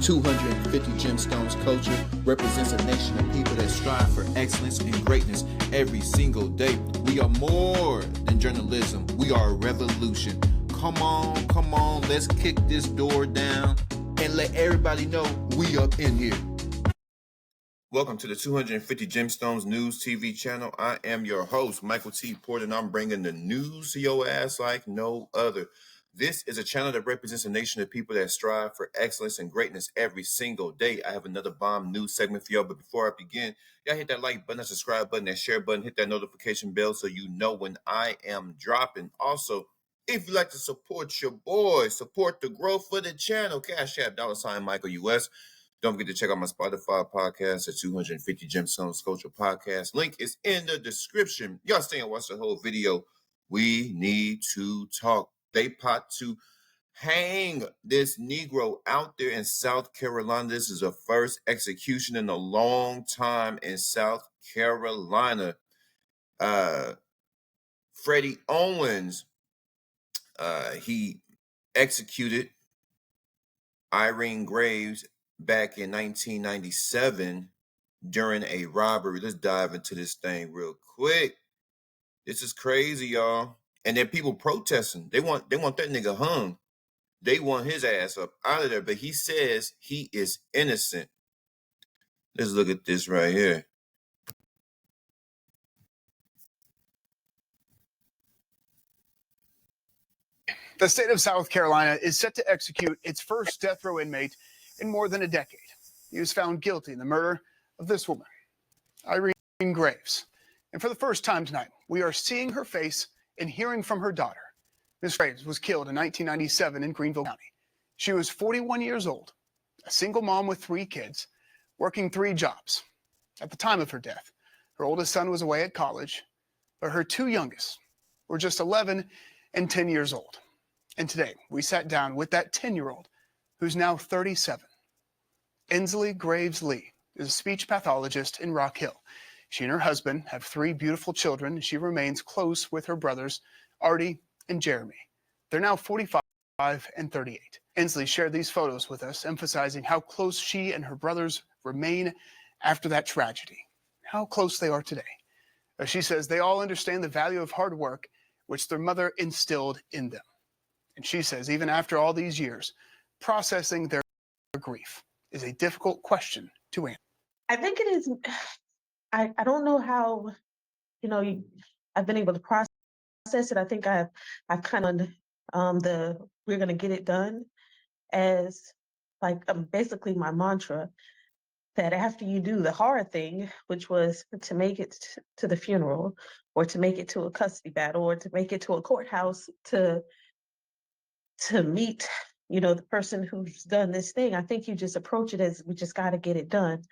250 Gemstones culture represents a nation of people that strive for excellence and greatness every single day. We are more than journalism. We are a revolution. Come on, let's kick this door down and let everybody know we up in here. Welcome to the 250 Gemstones News TV channel. I am your host, Michael T. Porter, and I'm bringing the news to your ass like no other. This is a channel that represents a nation of people that strive for excellence and greatness every single day. I have another bomb news segment for y'all, but before I begin, y'all hit that like button, that subscribe button, that share button, hit that notification bell so you know when I am dropping. Also, if you'd like to support your boy, support the growth of the channel, Cash App, $ Michael US. Don't forget to check out my Spotify podcast at 250 Gemstones Culture Podcast. Link is in the description. Y'all stay and watch the whole video. We need to talk. They pot to hang this Negro out there in South Carolina. This is the first execution in a long time in South Carolina. Freddie Owens, he executed Irene Graves back in 1997 during a robbery. Let's dive into this thing real quick. This is crazy, y'all. And then people protesting. They want that nigga hung. They want his ass up out of there. But he says he is innocent. Let's look at this right here. The state of South Carolina is set to execute its first death row inmate in more than a decade. He was found guilty in the murder of this woman, Irene Graves. And for the first time tonight, we are seeing her face and hearing from her daughter. Ms. Graves was killed in 1997 in Greenville County. She was 41 years old, a single mom with 3 kids, working 3 jobs. At the time of her death, her oldest son was away at college, but her 2 youngest were just 11 and 10 years old. And today, we sat down with that 10-year-old, who's now 37. Inslee Graves Lee is a speech pathologist in Rock Hill. She and her husband have 3 beautiful children, and she remains close with her brothers, Artie and Jeremy. They're now 45 and 38. Inslee shared these photos with us, emphasizing how close she and her brothers remain after that tragedy, how close they are today. She says they all understand the value of hard work, which their mother instilled in them. And she says even after all these years, processing their grief is a difficult question to answer. I think it is. I don't know how, I've been able to process it. I think I've kind of we're going to get it done as like basically my mantra, that after you do the hard thing, which was to make it to the funeral or to make it to a custody battle or to make it to a courthouse to meet, the person who's done this thing, I think you just approach it as we just got to get it done.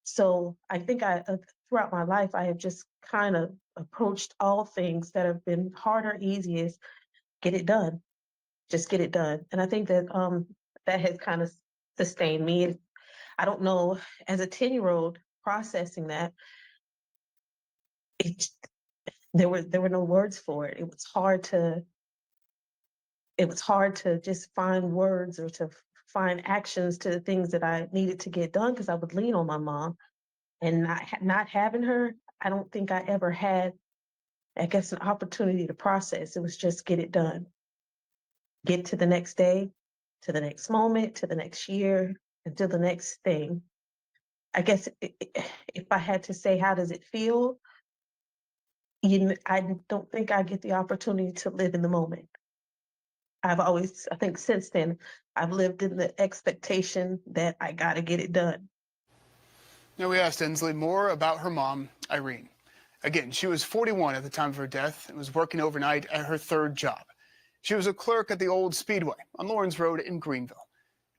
So I think throughout my life, I have just kind of approached all things that have been hard or easy as get it done, just get it done. And I think that that has kind of sustained me. I don't know, as a 10-year-old processing that, there were no words for it. It was hard to just find words or to find actions to the things that I needed to get done, because I would lean on my mom. And not having her, I don't think I ever had, an opportunity to process. It was just get it done. Get to the next day, to the next moment, to the next year, and to the next thing. I guess if I had to say, how does it feel? I don't think I get the opportunity to live in the moment. I think since then, I've lived in the expectation that I got to get it done. Now we asked Inslee more about her mom, Irene. Again, she was 41 at the time of her death and was working overnight at her 3rd job. She was a clerk at the old Speedway on Lawrence Road in Greenville.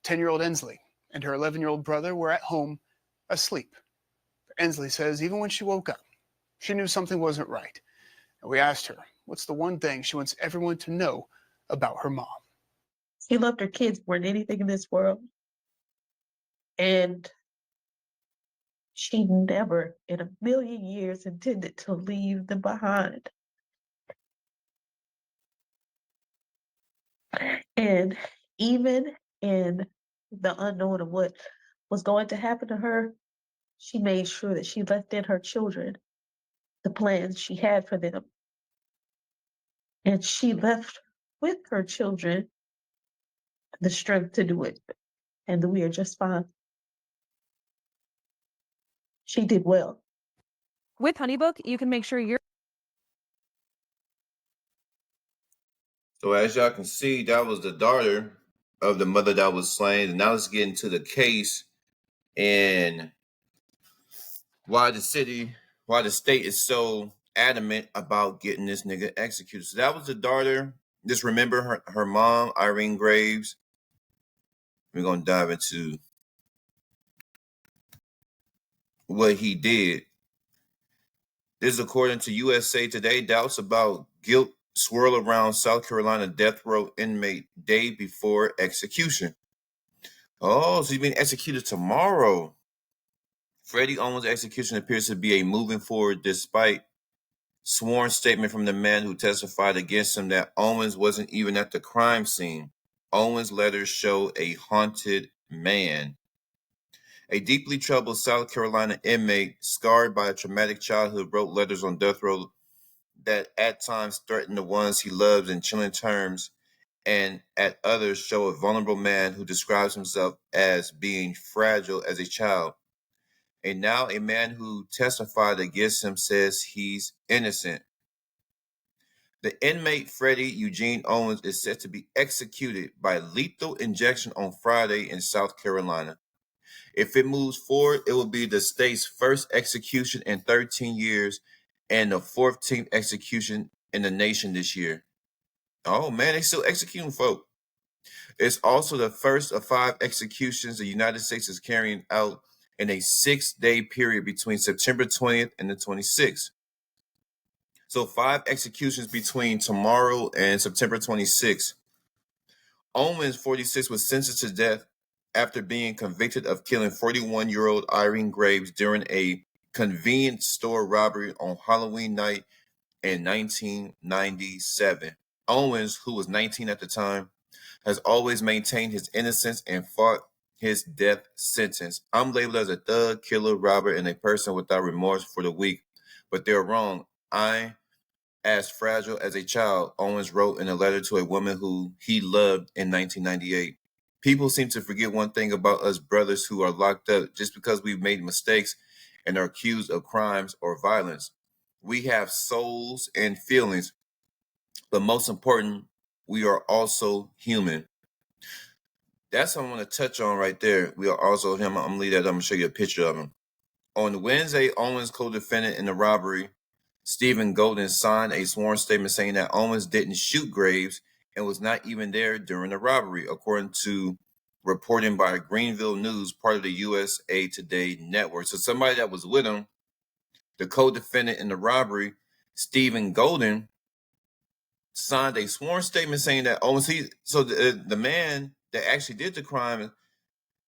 10-year-old Inslee and her 11-year-old brother were at home asleep. Inslee says even when she woke up, she knew something wasn't right. And we asked her, what's the one thing she wants everyone to know about her mom? She loved her kids more than anything in this world. And she never in a million years intended to leave them behind. And even in the unknown of what was going to happen to her, she made sure that she left in her children the plans she had for them. And she left with her children the strength to do it. And we are just fine. She did well. With HoneyBook, you can make sure you're So as y'all can see, that was the daughter of the mother that was slain. And now let's get into the case and why the state is so adamant about getting this nigga executed. So that was the daughter. Just remember her mom, Irene Graves. We're gonna dive into what he did. This is according to USA Today. Doubts about guilt swirl around South Carolina death row inmate day before execution. Oh, so he's being executed tomorrow. Freddie Owens' execution appears to be a moving forward despite sworn statement from the man who testified against him that Owens wasn't even at the crime scene. Owens' letters show a haunted man. A deeply troubled South Carolina inmate, scarred by a traumatic childhood, wrote letters on death row that at times threaten the ones he loves in chilling terms, and at others show a vulnerable man who describes himself as being fragile as a child. And now a man who testified against him says he's innocent. The inmate Freddie Eugene Owens is set to be executed by lethal injection on Friday in South Carolina. If it moves forward, it will be the state's first execution in 13 years and the 14th execution in the nation this year. Oh man, they still executing folk. It's also the first of 5 executions the United States is carrying out in a 6-day period between September 20th and the 26th. So 5 executions between tomorrow and September 26th. Owens, 46, was sentenced to death after being convicted of killing 41-year-old Irene Graves during a convenience store robbery on Halloween night in 1997. Owens, who was 19 at the time, has always maintained his innocence and fought his death sentence. I'm labeled as a thug, killer, robber, and a person without remorse for the weak, but they're wrong. I as fragile as a child, Owens wrote in a letter to a woman who he loved in 1998. People seem to forget one thing about us brothers who are locked up just because we've made mistakes and are accused of crimes or violence. We have souls and feelings, but most important, we are also human. That's what I want to touch on right there. We are also him. I'm going to leave that. I'm going to show you a picture of him. On Wednesday, Owens' co-defendant in the robbery, Stephen Golden, signed a sworn statement saying that Owens didn't shoot Graves and was not even there during the robbery, according to reporting by Greenville News, part of the USA Today network. So somebody that was with him, the co-defendant in the robbery, Stephen Golden, signed a sworn statement saying that Owens, the man that actually did the crime,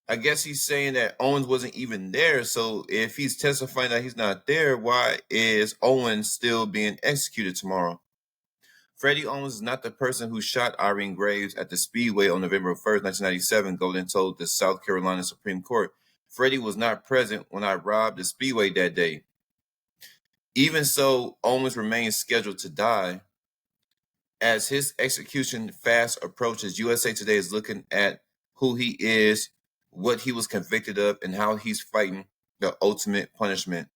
I guess he's saying that Owens wasn't even there. So if he's testifying that he's not there, why is Owens still being executed tomorrow? Freddie Owens is not the person who shot Irene Graves at the Speedway on November 1st, 1997, Golden told the South Carolina Supreme Court. Freddie was not present when I robbed the Speedway that day. Even so, Owens remains scheduled to die. As his execution fast approaches, USA Today is looking at who he is, what he was convicted of, and how he's fighting the ultimate punishment.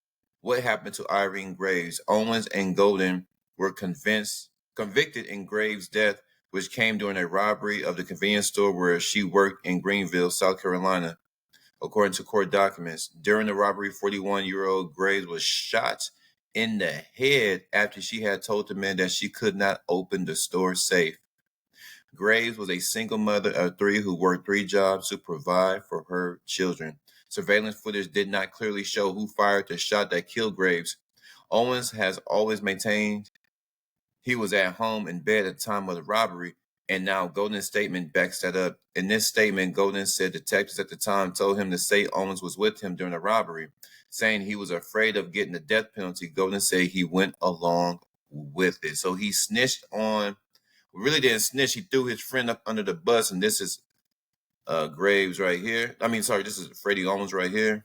What happened to Irene Graves? Owens and Golden were convicted in Graves' death, which came during a robbery of the convenience store where she worked in Greenville, South Carolina, according to court documents. During the robbery, 41-year-old Graves was shot in the head after she had told the man that she could not open the store safe. Graves was a single mother of 3 who worked 3 jobs to provide for her children. Surveillance footage did not clearly show who fired the shot that killed Graves. Owens has always maintained he was at home in bed at the time of the robbery, and now Golden's statement backs that up. In this statement, Golden said detectives at the time told him to say Owens was with him during the robbery, saying he was afraid of getting the death penalty. Golden said he went along with it. So he snitched on, really didn't snitch. He threw his friend up under the bus, and this is Graves right here. I mean, sorry, this is Freddie Owens right here.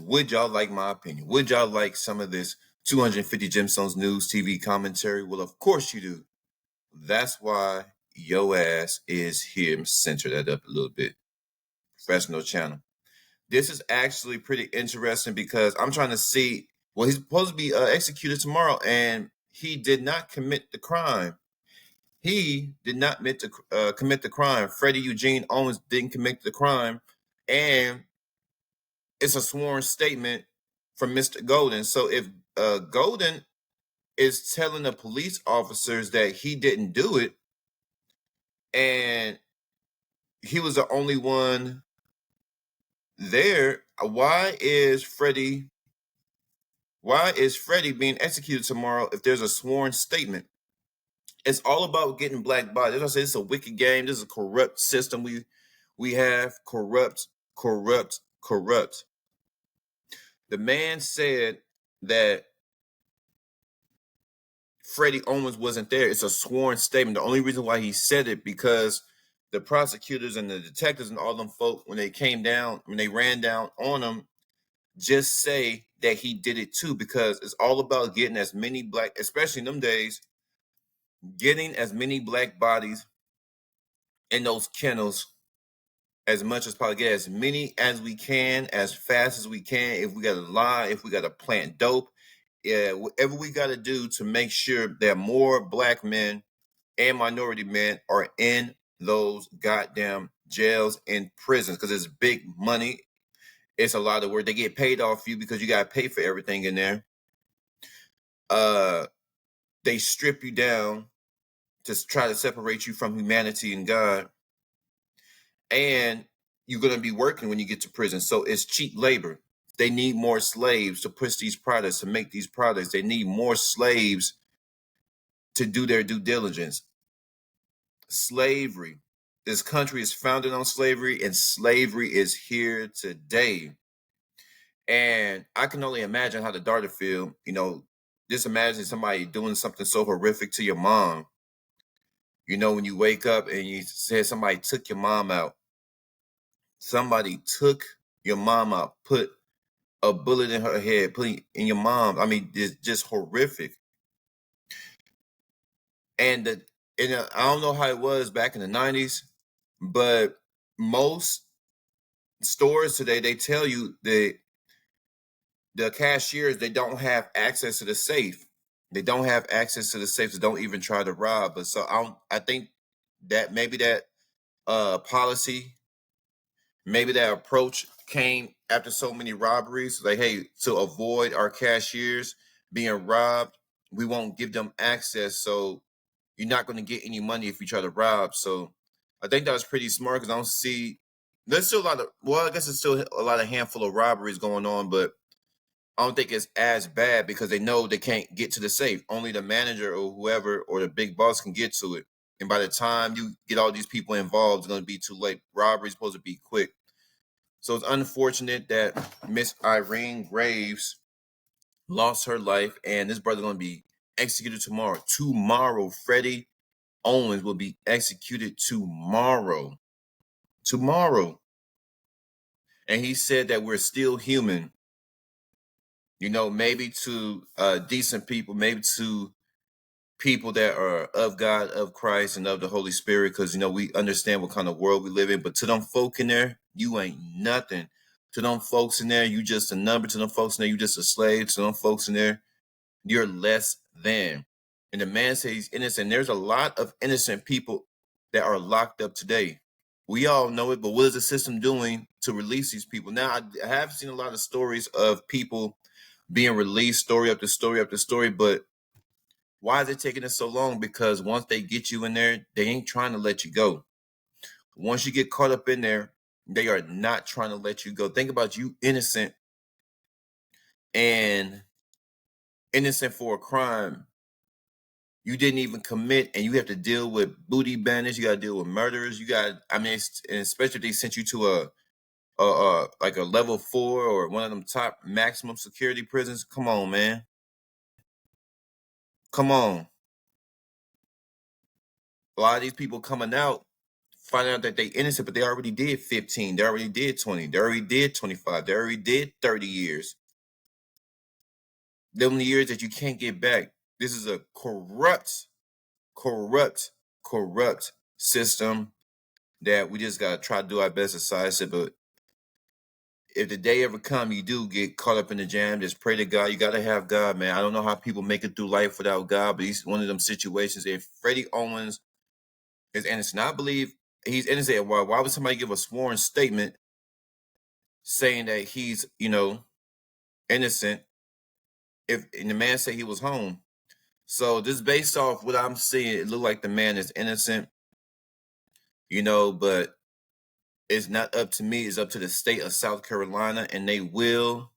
Would y'all like my opinion? Would y'all like some of this 250 Gemstones News TV commentary? Well, of course you do. That's why yo ass is here. Center that up a little bit. Professional channel. This is actually pretty interesting because I'm trying to see. Well, he's supposed to be executed tomorrow, and he did not commit the crime. He did not commit the crime. Freddie Eugene Owens didn't commit the crime, and it's a sworn statement from Mr. Golden. So if Golden is telling the police officers that he didn't do it, and he was the only one there, why is Freddie being executed tomorrow if there's a sworn statement? It's all about getting black bodies. As I said, it's a wicked game. This is a corrupt system we have. Corrupt. The man said that Freddie Owens wasn't there. It's a sworn statement. The only reason why he said it because the prosecutors and the detectives and all them folk, when they ran down on him, just say that he did it too, because it's all about getting as many black, especially in them days, getting as many black bodies in those kennels as much as possible. Get as many as we can, as fast as we can. If we got to lie, if we got to plant dope, whatever we got to do to make sure that more black men and minority men are in those goddamn jails and prisons, because it's big money. It's a lot of work. They get paid off you because you got to pay for everything in there. They strip you down to try to separate you from humanity and God. And you're going to be working when you get to prison. So it's cheap labor. They need more slaves to push these products, to make these products. They need more slaves to do their due diligence. Slavery. This country is founded on slavery, and slavery is here today. And I can only imagine how the daughter feel. Just imagine somebody doing something so horrific to your mom. When you wake up and you said somebody took your mom out. Somebody took your mom out, put a bullet in her head, put in your mom. I mean, it's just horrific. And I don't know how it was back in the 90s, but most stores today, they tell you that the cashiers, they don't have access to the safe. They don't have access to the safe, so don't even try to rob. But so I think that maybe that policy, maybe that approach came after so many robberies. Like, hey, to avoid our cashiers being robbed, we won't give them access. So you're not going to get any money if you try to rob. So I think that was pretty smart, because I don't see, there's still I guess it's still a lot of handful of robberies going on, but I don't think it's as bad because they know they can't get to the safe. Only the manager or whoever or the big boss can get to it. And by the time you get all these people involved, it's going to be too late. Robbery's supposed to be quick. So it's unfortunate that Miss Irene Graves lost her life, and this brother's going to be executed tomorrow. Tomorrow, Freddie Owens will be executed tomorrow. And he said that we're still human. Maybe to decent people, maybe to people that are of God, of Christ, and of the Holy Spirit, because, we understand what kind of world we live in. But to them folk in there, you ain't nothing. To them folks in there, you just a number. To them folks in there, you just a slave. To them folks in there, you're less than. And the man says he's innocent. There's a lot of innocent people that are locked up today. We all know it, but what is the system doing to release these people? Now, I have seen a lot of stories of people being released, story after story after story, but why is it taking us so long? Because once they get you in there, they ain't trying to let you go. Once you get caught up in there, they are not trying to let you go. Think about you innocent for a crime you didn't even commit, and you have to deal with booty bandits. You got to deal with murderers. And especially if they sent you to like a level 4 or one of them top maximum security prisons. Come on, man. Come on. A lot of these people coming out, finding out that they innocent, but they already did 15, they already did 20, they already did 25, they already did 30 years. Them years that you can't get back. This is a corrupt system that we just gotta try to do our best to size it. But if the day ever come, you do get caught up in the jam, just pray to God. You gotta have God, man. I don't know how people make it through life without God, but he's one of them situations. If Freddie Owens is innocent, I believe he's innocent. Why would somebody give a sworn statement saying that he's, innocent if and the man said he was home? So just based off what I'm seeing, it looked like the man is innocent, but it's not up to me. It's up to the state of South Carolina, and they will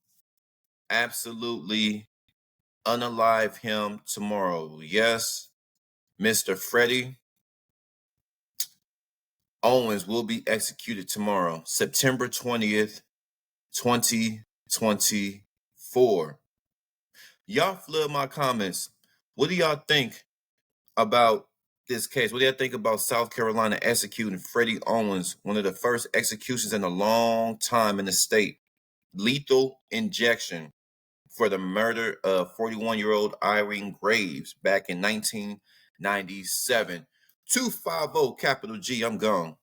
absolutely unalive him tomorrow. Yes, Mr. Freddie Owens will be executed tomorrow, September 20th, 2024. Y'all flood my comments. What do y'all think about this case? What do y'all think about South Carolina executing Freddie Owens, one of the first executions in a long time in the state? Lethal injection for the murder of 41-year-old Irene Graves back in 1997. 250 capital G, I'm gone.